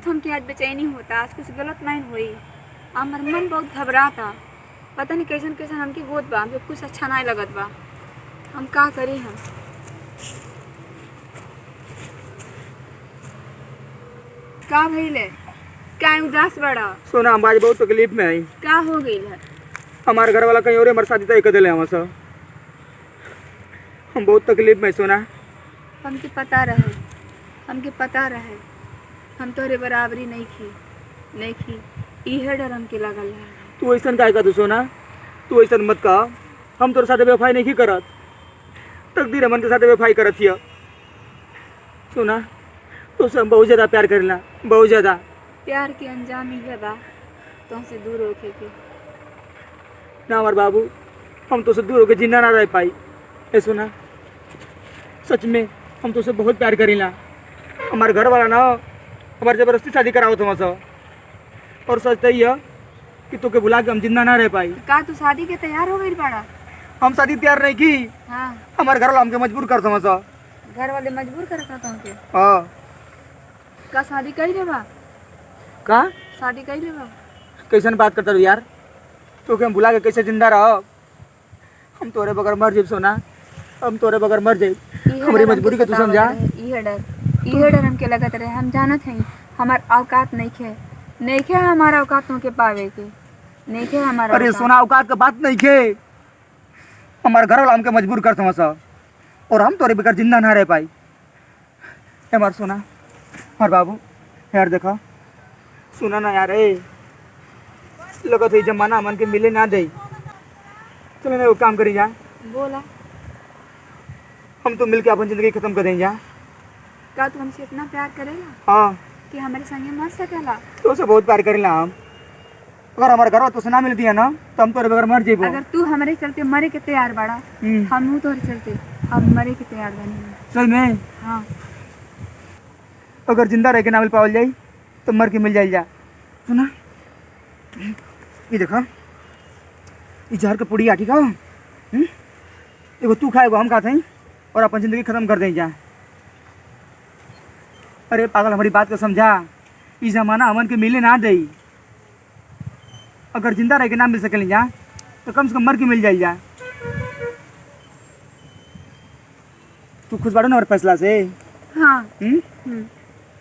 बहुत हमके आज बेचैनी होता, आज कुछ गलत नहीं हुई। हमार मन बहुत घबराता, पता नहीं कैसन कैसन हमके होत बा, हमके कुछ अच्छा नहीं लगत बा। हम का करी? हम का भइले? क्या उदास बड़ा? सोना हम आज बहुत तकलीफ में आई। का हो गइल है? हमारे घर वाला कहीं और हमारे शादी तय कर दिले हम सब। हम बहुत तकलीफ में सोना। हमके पता रहे हम तोहरे बराबरी नहीं खी इहे डर हमके लगल है। तू ऐसा काय का तू सोना, तू ऐसा मत कहा। हम तोरे साथ बेवफाई नहीं करत, तकदीर हमन के साथ बेवफाई करत हिया। सोना तुझसे हम बहुत ज़्यादा प्यार करेला, बहुत ज़्यादा। प्यार के अंजाम इहे बा तुमसे दूर होके के। ना हमारे बाबू, हम तुझसे दूर होकर जिंदा ना रह पाई। ए सोना, सच में हम तुझसे बहुत प्यार करेला। हमारे घर वाला ना हमारे ज़बरदस्ती शादी कराओ तुम सब, और सच तो यह कि तोके बुला के हम जिंदा ना रह पाई। का तू शादी के तैयार हो गई बड़ा? हम शादी तैयार नहीं की। हाँ, हमारे घर वाला हमके मजबूर कर तुम सब। घर वाले मजबूर करता तुमके? हाँ। का शादी कर ले बा? का शादी कर ले बा? कैसन बात करता यार? तोके हम बुला के कैसे जिंदा रहो? हम तोरे बगैर मर जाए सोना, हम तोरे बगैर मर जाए। हमारी मजबूरी का तू समझा। इहे डर हमके लगत रहे। हम जानत हैं हमार औकात नहीं खे हमारा औकात तुमके पावे के नहीं खे हमारा। अरे सोना, औकात का बात नहीं खे। हमारे घर वाला हमके मजबूर कर तुम सब, और हम तोरे बगैर जिंदा ना रह पाई। हमार सोना, हमार बाबू यार देखा सुना ना यार। लगत है जमाना मन के मिले ना दे। चलो ना वो काम करी जा। बोला। हम तो मिलके अपन जिंदगी खत्म कर दें जा। का तू हमसे इतना प्यार करेला हाँ, कि हमारे संगे मर सकेला? तो से बहुत प्यार करेला हम। अगर हमारे घर तो ना मिलती है ना तो हम तोरे बगैर मर जेबो। अगर तू हमारे चलते मरे के तैयार बड़ा, हम तोरे चलते हम मरे के तैयार बने। सही में? हाँ। अगर जिंदा रह के ना मिल पावल जाई तो मर के मिल जाई जा। सुना, ये देखा, ये जहर का पुड़ी आटी खाओ। एगो तू खाएगो, हम खाते हैं, और अपन जिंदगी खत्म कर दें जा। अरे पागल, हमारी बात को समझा। इस जमाना अमन के मिले ना दे। अगर जिंदा रह के ना मिल सके जा तो कम से कम मर के मिल जाई जा। तू खुश बाड़ो ना और फैसला से? हाँ।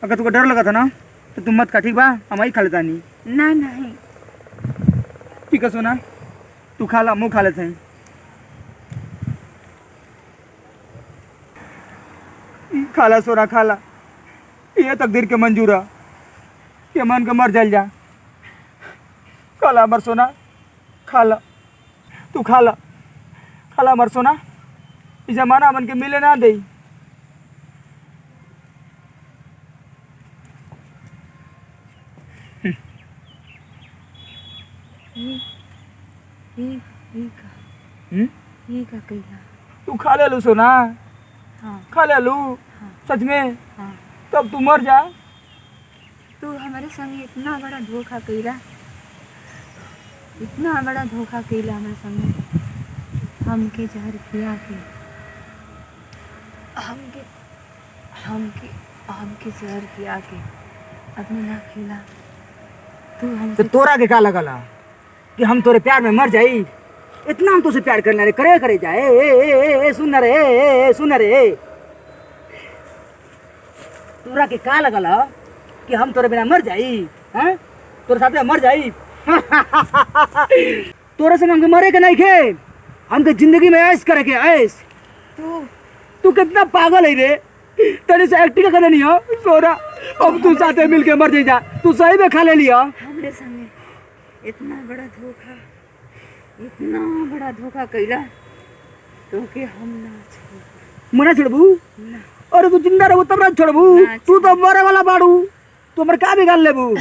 अगर तुमको डर लगा था ना तो तुम मत खा, ठीक बा? हम ही खा लेता नहीं। नहीं। ठीक है सोना, तू खा ला, मुँह खा लेते हैं। खा ला सोना, खा ला। ये तकदीर के मंजूर है कि मन के मर जाल जा। खा ला मर सोना, खा ला, तू खा ला, खा ला मर सोना। इस जमाना मन के मिले ना दे। ये का कइला? तू खा ले लू सोना। हाँ। खा ले लू। हाँ। सच में? हाँ। तब तू मर जा। तू हमारे संग इतना बड़ा धोखा कइला, इतना बड़ा धोखा कइला हमारे संग। हमके जहर पिया के हमके जहर पिया के अपने ना खिला। तू हमसे तो तोरा के का लगला कि हम तोरे प्यार में मर जाई? इतना हम तुझसे प्यार करना रे, करे जा। ए सुन रे, सुन रे। तोरा के का लगला कि हम तोरे बिना मर जाई? हैं? तोरे साथ में मर जाई? तोरे से हमके मरे के नहीं खे, हमके जिंदगी में ऐश करे के ऐश। तू कितना पागल है रे, तेरे से एक्टिंग कर नहीं हो सोना। अब तू साथे मिल के मर जाई जा। तू सही में खा ले लिया। हमरे संगे इतना बड़ा धोखा कइला तो के हम ना छोड़। मना छोड़बू? अरे तू जिंदा रहबू तब ना छोड़बू। तू तो मरे वाला बाड़ू, तू हमर का बिगाड़ लेबू?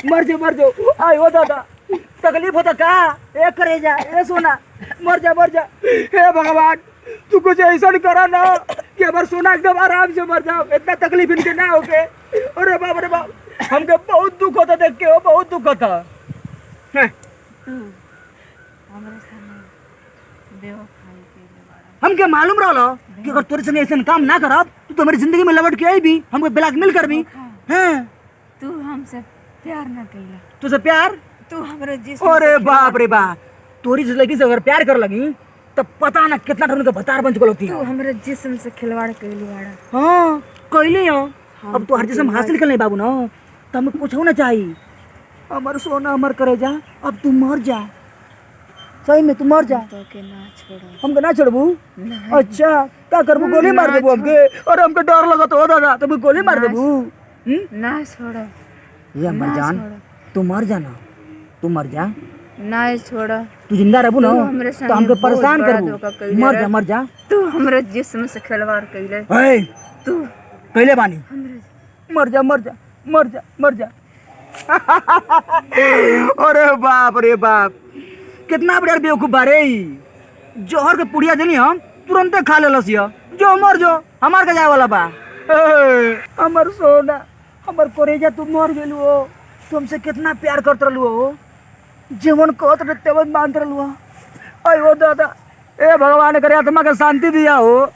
मर जो। आय हो दादा, तकलीफ होता का? ए करे जा, ए सोना, मर जा। हे भगवान, तू कुछ ऐसा नहीं करा ना कि हमार सोना एकदम आराम से मर जाओ। इतना तकलीफ इनके ना होके। अरे बाप, हमके बहुत दुख होता देख के, हो बहुत दुख होता। हमारे सामने बेवफाई कइले बाड़ा। हमके मालूम रहलो कि अगर तोरे संगे ऐसा काम ना करब तो हमारी जिंदगी में लौट के आई भी हमको ब्लैकमेल कर भी। हैं तू हमसे प्यार ना कैला, तुझसे प्यार? तू हमरे जिस्म अरे बाप रे बाप, तोरी जिस लड़की से अगर प्यार कर लगी तब पता ना कितना टन का भतार बन चुका होती तू है। हमरे जिस्म से खिलवाड़ कैली बाड़ा। हाँ कैली हो। अब तो हर जिसम हासिल कर ले बाबू ना, तो हमें कुछ होना चाहिए। अमर सोना अमर करे जा, अब तू मर जा, सही में तू मर जा। तो के ना छोड़ो, हमको ना छोड़बू? अच्छा क्या करबू? गोली मार देबू हमके? और हमको डर लगा तो दादा, तुम गोली मार देबू? ना छोड़ो, ये मर जान, तू मर जाना, तू मर जा, ना छोड़ो। तू जिंदा रहबू ना तू हमरे संगे तो हमके बहुत परेशान बड़ा करबू। धोखा कइले मर रे। जा, मर जा। तू हमरे जिस्म से खिलवाड़ कैले, ए, तू कैले बानी? हमरे मर जा, मर जा, मर जा, मर जा। अरे बाप रे बाप, कितना बड़ा बेवकूफ बारे। जोहर के पुड़िया जनी हम तुरंते खा लेलस ये। जो मर जो, हमार का जाए वाला बा। ए, हमर सोना, हमर कोरेजा, तू मर गेलू हो। तुमसे कितना प्यार करत रहलू हो, जीवन कहत रहे तेवन मानत रहलू हो। अयो दादा, ए भगवान करे आत्मा के शांति दिया हो।